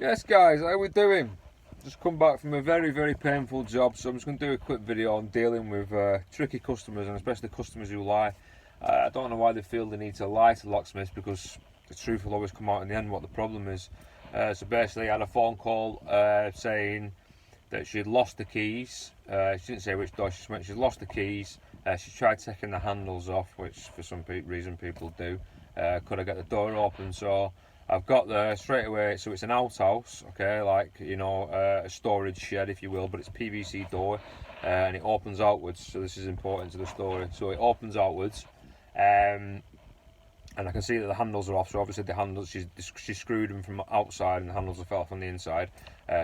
Yes guys, how we doing? Just come back from a very painful job, so I'm just going to do a quick video on dealing with tricky customers, and especially customers who lie. I don't know why they feel the need to lie to locksmiths, because the truth will always come out in the end what the problem is. So basically I had a phone call saying that she'd lost the keys. She didn't say which door, she meant she'd lost the keys. She tried taking the handles off, which for some reason people do. Could I get the door open? So I've got there straight away. So it's an outhouse, okay, like, you know, a storage shed if you will, but it's PVC door, and it opens outwards. So this is important to the story. So it opens outwards, and I can see that the handles are off. So obviously the handles, she screwed them from outside, and the handles have fell off on the inside.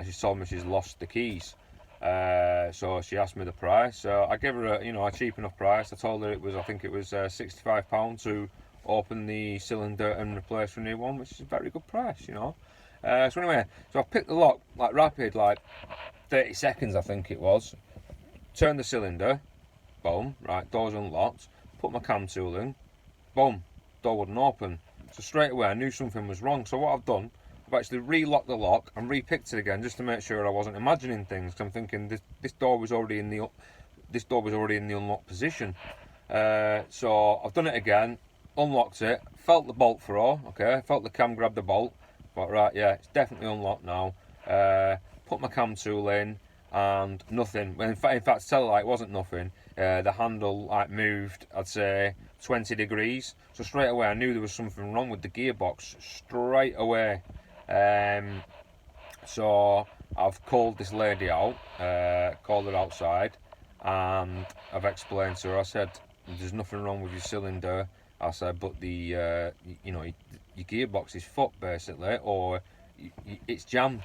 She's told me she's lost the keys. So she asked me the price. So I gave her a cheap enough price. I told her it was, I think it was £65 to open the cylinder and replace a new one, which is a very good price, you know. So anyway, so I picked the lock like rapid, like 30 seconds I think it was. Turned the cylinder, boom, right, door's unlocked. Put my cam tool in, boom, door wouldn't open. So straight away I knew something was wrong. So what I've done, I've actually re-locked the lock and re-picked it again just to make sure I wasn't imagining things. Cause I'm thinking this door was already in the unlocked position. So I've done it again. Unlocked it, felt the bolt throw, okay, felt the cam grab the bolt, but right, yeah, it's definitely unlocked now. Put my cam tool in, and nothing. In fact, tell her like it wasn't nothing. The handle like moved, I'd say 20 degrees. So straight away I knew there was something wrong with the gearbox, straight away. So I've called this lady out, called her outside, and I've explained to her, I said, there's nothing wrong with your cylinder. I said, but your gearbox is fucked basically, or it's jammed.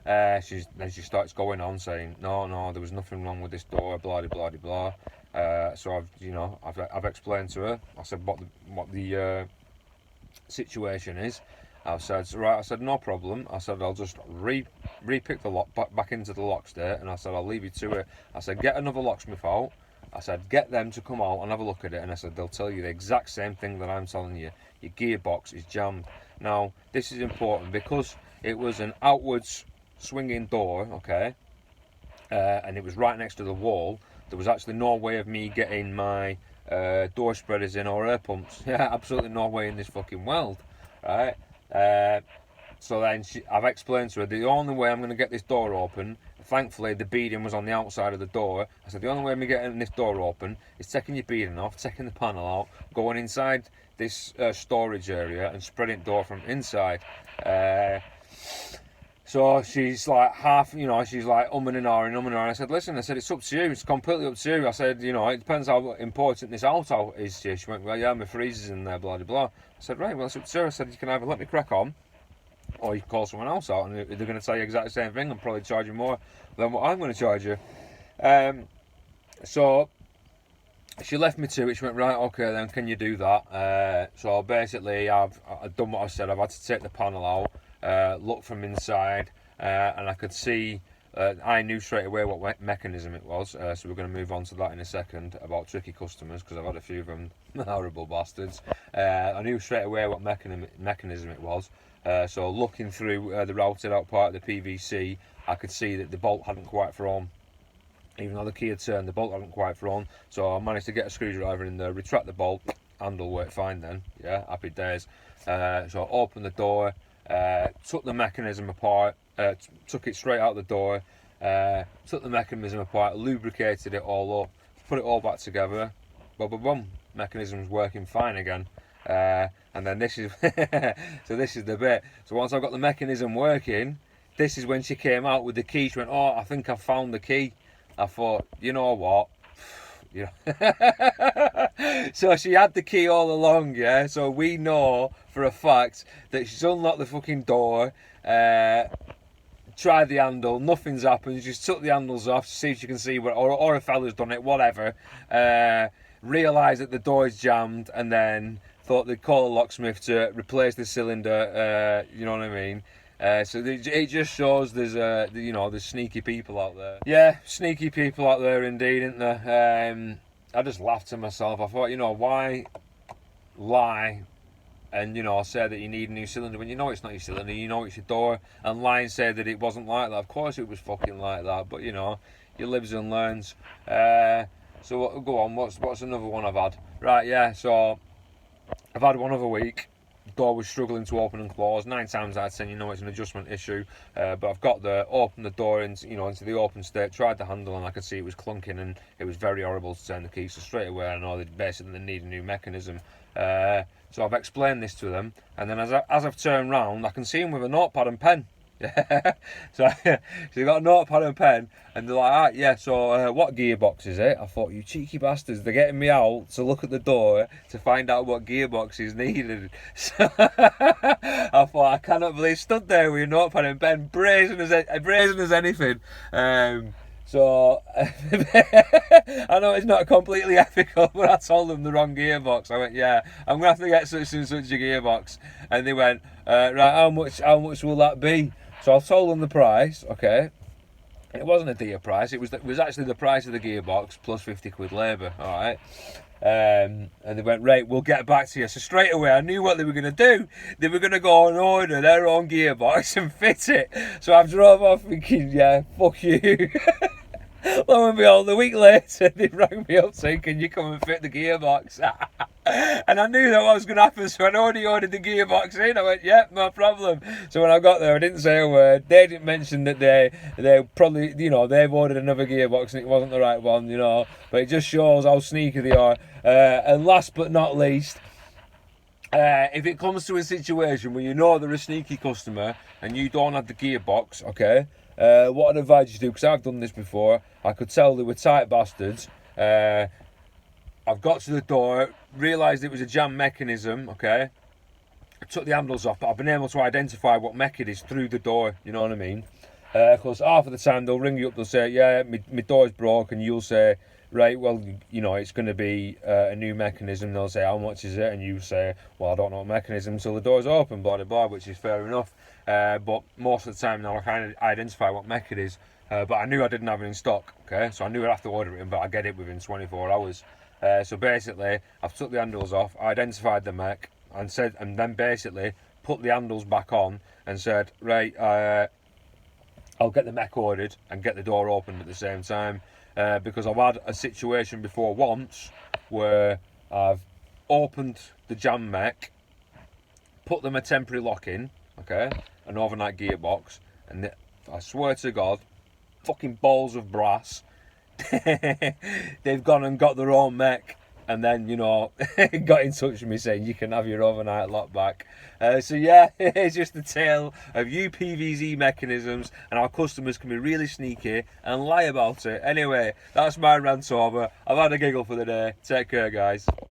Then she starts going on saying, no, there was nothing wrong with this door, blah blah blah blah. So I've explained to her. I said what the situation is. I said, right. I said, no problem. I said, I'll just re-pick the lock back into the lock state, and I said, I'll leave you to it. I said, get another locksmith out. I said, get them to come out and have a look at it, and I said, they'll tell you the exact same thing that I'm telling you. Your gearbox is jammed. Now, this is important because it was an outwards swinging door, okay, and it was right next to the wall. There was actually no way of me getting my door spreaders in or air pumps. Yeah, absolutely no way in this fucking world, right? So then I've explained to her, the only way I'm going to get this door open, thankfully the beading was on the outside of the door. I said, the only way I'm getting this door open is taking your beading off, taking the panel out, going inside this storage area and spreading the door from inside. So she's like she's like umming and ahhing. I said, listen, I said, it's up to you, it's completely up to you. I said, it depends how important this auto is to you. She went, well, yeah, my freezer's in there, blah, blah, blah. I said, right, well, it's up to you. I said, you can either let me crack on, or you can call someone else out, and they're going to tell you exactly the same thing and probably charge you more than what I'm going to charge you. So she left me to it. She went, right, okay, then can you do that? So basically I've done what I said. I've had to take the panel out, look from inside, and I could see, I knew straight away what mechanism it was. So we're going to move on to that in a second about tricky customers, because I've had a few of them, horrible bastards. I knew straight away what mechanism it was. So looking through the routed out part of the PVC, I could see that the bolt hadn't quite thrown. Even though the key had turned, the bolt hadn't quite thrown. So I managed to get a screwdriver in there, retract the bolt, handle worked fine then. Yeah, happy days. So I opened the door, took the mechanism apart, took it straight out the door, took the mechanism apart, lubricated it all up, put it all back together. Boom, boom, boom. Mechanism's working fine again. And then this is so this is the bit. So once I've got the mechanism working, this is when she came out with the key. She went, oh, I think I found the key. I thought, you know what? So she had the key all along, yeah. So we know for a fact that she's unlocked the fucking door, tried the handle, nothing's happened. She just took the handles off to see if she can see what, or a fella's done it, whatever. Realised that the door is jammed, and then thought they'd call a locksmith to replace the cylinder. You know what I mean? So it just shows there's sneaky people out there. Yeah, sneaky people out there indeed, isn't there? I just laughed to myself. I thought, why lie and, you know, say that you need a new cylinder when you know it's not your cylinder, you know it's your door, and lie and say that it wasn't like that. Of course it was fucking like that, but, you know, you lives and learns. So go on, what's another one I've had? Right, yeah, so I've had one other week. Door was struggling to open and close. 9 times out of 10, you know it's an adjustment issue. But I've got opened the door into, you know, into the open state, tried the handle, and I could see it was clunking, and it was very horrible to turn the key. So straight away I know that basically they need a new mechanism. So I've explained this to them, and then as I've turned round, I can see them with a notepad and pen. so you got a notepad and pen, and they're like, ah, yeah, so what gearbox is it? I thought, you cheeky bastards, they're getting me out to look at the door to find out what gearbox is needed. So I thought, I cannot believe, stood there with your notepad and pen, brazen as anything. So I know it's not completely ethical, but I told them the wrong gearbox. I went, yeah, I'm gonna have to get such and such a gearbox, and they went, right, how much will that be? So I told them the price, okay. It wasn't a dear price. It was actually the price of the gearbox plus 50 quid labour. All right. And they went, right, we'll get back to you. So straight away, I knew what they were going to do. They were going to go and order their own gearbox and fit it. So I drove off thinking, yeah, fuck you. Lo and behold, a week later, they rang me up saying, can you come and fit the gearbox? And I knew that what was going to happen, so I'd already ordered the gearbox in. I went, yep, no problem. So when I got there, I didn't say a word. They didn't mention that they probably, you know, they've ordered another gearbox and it wasn't the right one, you know. But it just shows how sneaky they are. And last but not least, if it comes to a situation where you know they're a sneaky customer and you don't have the gearbox, okay, what I'd advise you to do, because I've done this before, I could tell they were tight bastards. I've got to the door, realised it was a jam mechanism, okay. I took the handles off, but I've been able to identify what mech it is through the door, you know what I mean? Because half of the time they'll ring you up, they'll say, yeah, my door's broke, and you'll say, right, well, you know, it's going to be a new mechanism. They'll say, how much is it? And you say, well, I don't know what mechanism until the door's open, blah, blah, blah, which is fair enough. But most of the time now I kind of identify what mech it is. But I knew I didn't have it in stock, okay? So I knew I'd have to order it in, but I get it within 24 hours. So basically, I've took the handles off, identified the mech, and then basically put the handles back on and said, right, I'll get the mech ordered and get the door opened at the same time. Because I've had a situation before once where I've opened the jam mech, put them a temporary lock in, okay, an overnight gearbox, and I swear to God, fucking balls of brass, they've gone and got their own mech, and then, you know, got in touch with me saying you can have your overnight lock back. So yeah, it's just the tale of UPVZ mechanisms, and our customers can be really sneaky and lie about it. Anyway, that's my rant over. I've had a giggle for the day. Take care, guys.